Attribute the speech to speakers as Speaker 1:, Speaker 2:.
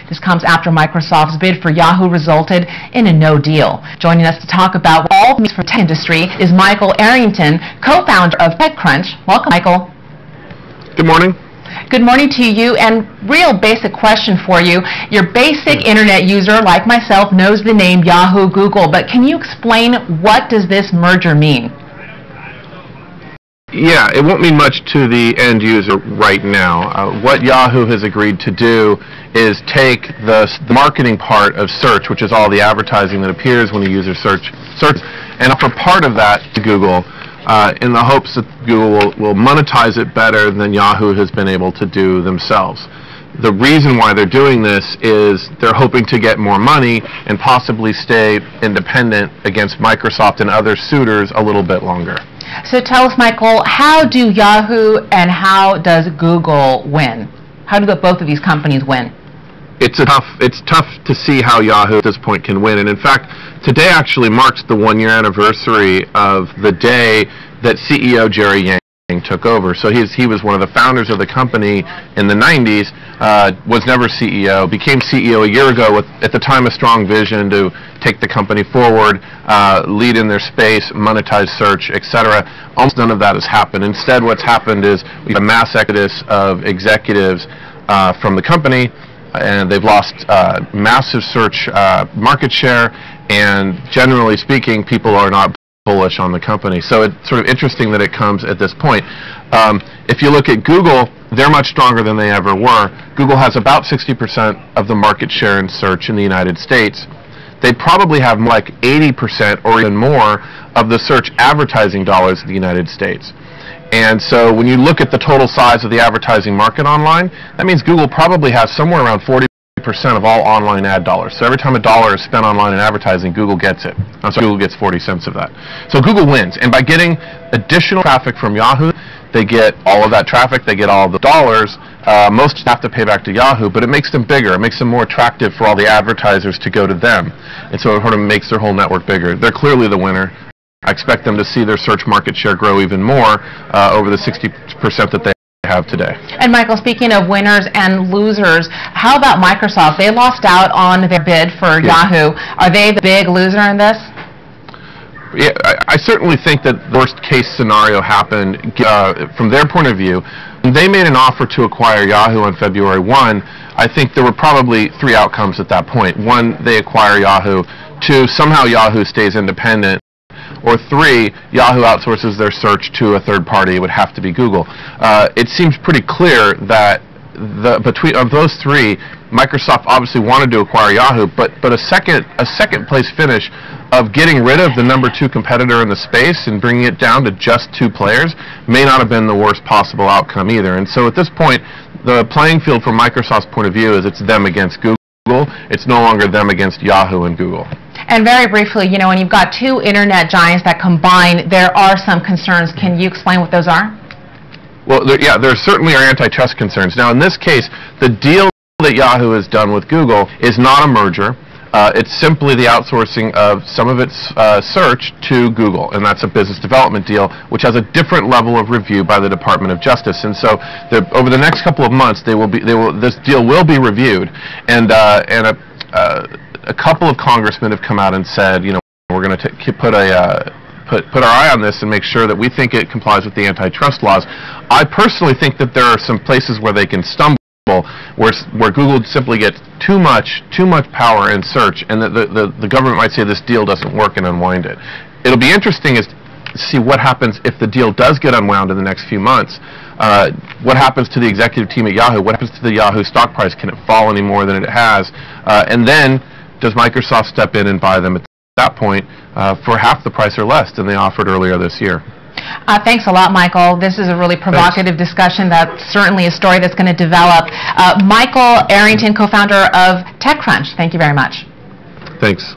Speaker 1: This comes after Microsoft's bid for Yahoo resulted in a no deal. Joining us to talk about what all means for the tech industry is Michael Arrington, co-founder of TechCrunch. Welcome, Michael.
Speaker 2: Good morning.
Speaker 1: Good morning to you, and real basic question for you. Your basic internet user, like myself, knows the name Yahoo, Google, but can you explain what does this merger mean?
Speaker 2: Yeah, it won't mean much to the end user right now. What Yahoo has agreed to do is take the marketing part of search, which is all the advertising that appears when a user search, and offer part of that to Google in the hopes that Google will monetize it better than Yahoo has been able to do themselves. The reason why they're doing this is they're hoping to get more money and possibly stay independent against Microsoft and other suitors a little bit longer.
Speaker 1: So tell us, Michael, how do Yahoo and how does Google win? How do both of these companies win?
Speaker 2: It's tough to see how Yahoo at this point can win. And in fact, today actually marks the one-year anniversary of the day that CEO Jerry Yang took over. So he was one of the founders of the company in the 90s, was never CEO, became CEO a year ago with, at the time, a strong vision to take the company forward, lead in their space, monetize search, etc. Almost none of that has happened. Instead, what's happened is we have a mass exodus of executives from the company, and they've lost massive search market share, and generally speaking, people are not bullish on the company. So it's sort of interesting that it comes at this point. If you look at Google, they're much stronger than they ever were. Google has about 60% of the market share in search in the United States. They probably have like 80% or even more of the search advertising dollars in the United States. And so when you look at the total size of the advertising market online, that means Google probably has somewhere around 40% of all online ad dollars. So every time a dollar is spent online in advertising, Google gets it. So Google gets 40 cents of that. So Google wins. And by getting additional traffic from Yahoo, they get all of that traffic, they get all of the dollars. Most have to pay back to Yahoo, but it makes them bigger. It makes them more attractive for all the advertisers to go to them. And so it sort of makes their whole network bigger. They're clearly the winner. I expect them to see their search market share grow even more over the 60% that they have today.
Speaker 1: And Michael, speaking of winners and losers, how about Microsoft? They lost out on their bid for Yahoo. Are they the big loser in this?
Speaker 2: Yeah, I certainly think that the worst case scenario happened from their point of view. When they made an offer to acquire Yahoo on February 1, I think there were probably three outcomes at that point. One, they acquire Yahoo. Two, somehow Yahoo stays independent. Or three, Yahoo outsources their search to a third party. It would have to be Google. It seems pretty clear that between those three, Microsoft obviously wanted to acquire Yahoo, but a second place finish of getting rid of the #2 competitor in the space and bringing it down to just two players may not have been the worst possible outcome either. And so at this point, the playing field from Microsoft's point of view is it's them against Google. It's no longer them against Yahoo and Google.
Speaker 1: And very briefly, you know, when you've got two internet giants that combine, there are some concerns. Can you explain what those are?
Speaker 2: Well, there certainly are antitrust concerns. Now, in this case, the deal that Yahoo has done with Google is not a merger. It's simply the outsourcing of some of its search to Google, and that's a business development deal, which has a different level of review by the Department of Justice. And so, over the next couple of months, this deal will be reviewed, and a couple of congressmen have come out and said, you know, we're going to put our eye on this and make sure that we think it complies with the antitrust laws. I personally think that there are some places where they can stumble, where Google simply gets too much power in search, and that the government might say this deal doesn't work and unwind it. It'll be interesting to see what happens if the deal does get unwound in the next few months. What happens to the executive team at Yahoo? What happens to the Yahoo stock price? Can it fall any more than it has? And then, does Microsoft step in and buy them at that point for half the price or less than they offered earlier this year?
Speaker 1: Thanks a lot, Michael. This is a really provocative discussion. That's certainly a story that's going to develop. Michael Arrington, co-founder of TechCrunch, thank you very much.
Speaker 2: Thanks.